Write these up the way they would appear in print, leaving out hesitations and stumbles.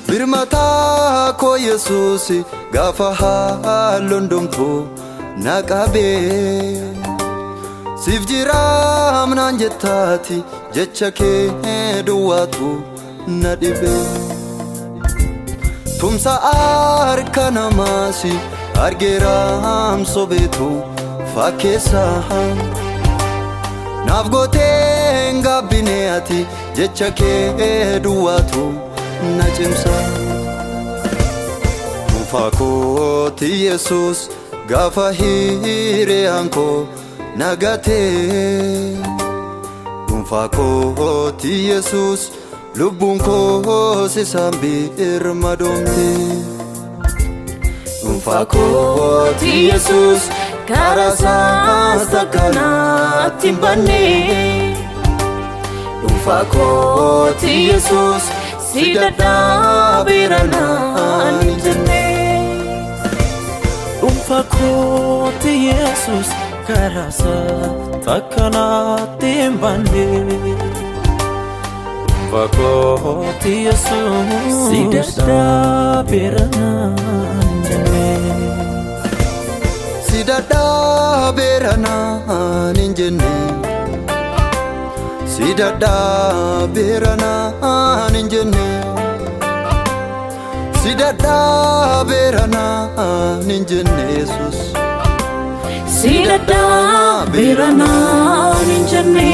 Birmata ko Yesusi gafa halondumtu naqabe sif jiram nan jettati jechake duwatu nadibe tumsa arkana masi argeram sobetu fakesa navgote ngabineati jechake duwatu Najimsa Mufakoti Jesus Gafa hire anko Nagate Mufakoti Jesus Lubunko sisambi irmadonte Mufakoti Jesus Karasa sakana timbane Mufakoti Jesus Sidada birana ninjane Umfakoti Jesus karasa takana timbande Umfakoti Jesus Sidada birana ninjane Sidada birana ninjane Sidada birana ninjane Sidada birana ninjane Jesus Sidada birana ninjane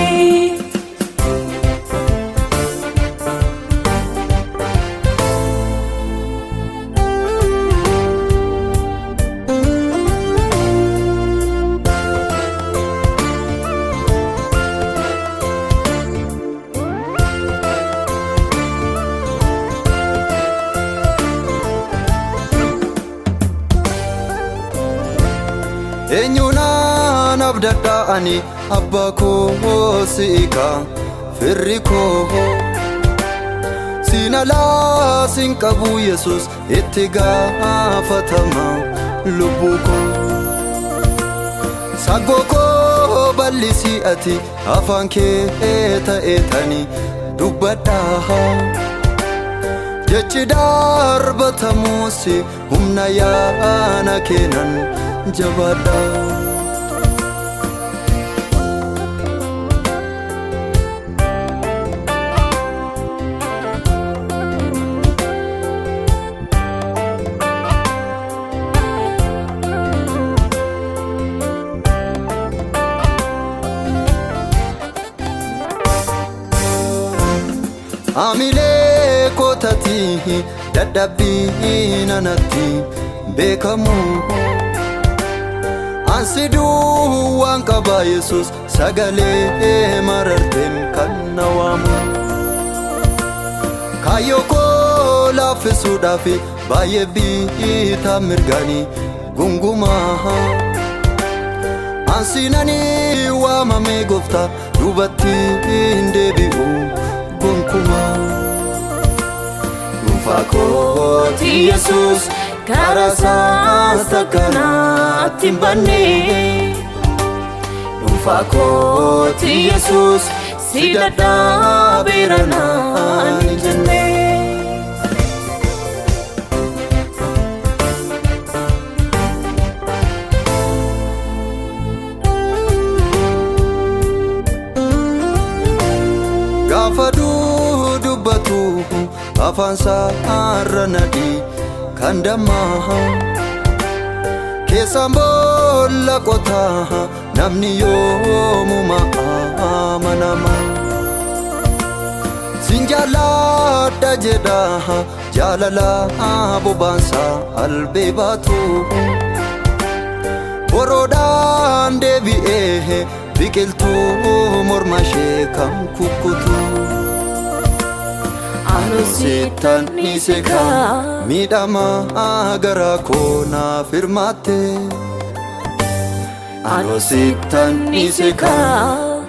Enyuna nabdada ani abbako siika firriko Sinala sinkabu Jesus ittiga fatama lubuko Sagoko ballisi ati afanke etani dubbada Jechi darbatamusi humna yaana kenan jabada Amile kotati dadabbi nanati bekamu Ansidu wankaba Jesus sagale mararten kannawamu Kayoko lafesu dafi bayebi tamirgani gunguma Ansinani wamame gofta dubatti indebi'u gonkuma Umfakoti Jesus Karasa sakana timbane Umfakoti Jesus Sidada birana ninjane Gafa dubbatu afansa arranadi Kandama Kesambola kota namni yomuma amanama Sinjala dajeda jalala bobansa albebatu Borodan debi'e biqiltu mormashe kam kukkutu Anu sittan dhiiseka miidhamaa garaa koo naaf hirmaatte. Anu sittan dhiiseka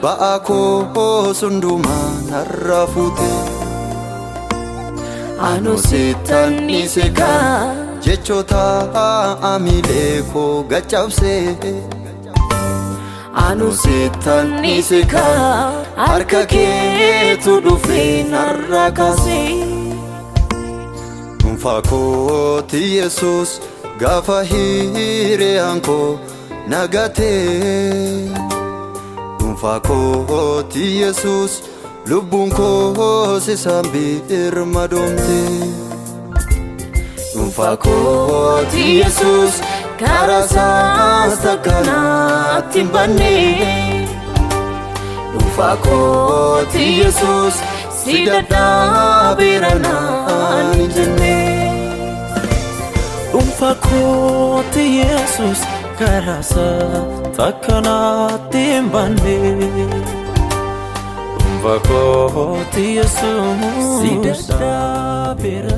ba'aa koo hundumaa narraa fuute. Anu sittan dhiiseka jechoota amilee koo gaccabse. Anu sittan dhiiseka harka keetu dhufee narraa kaase. Dhuunfaa kooti Yesuus gaafa hiriyaan koo nagate. Dhuunfaa kooti Yesuus lubbuun koo sisaan birmadoomte. Dhuunfaa kooti Yesuus karaa isaas takka naatti hin banne. Dhuunfaa kooti Yesuus si dadhabeera naan hin jenne. Dhuunfaa kooti Yesuus karaa isaas takka naatti hin banne. Dhuunfaa kooti Yesuus si dadhabeera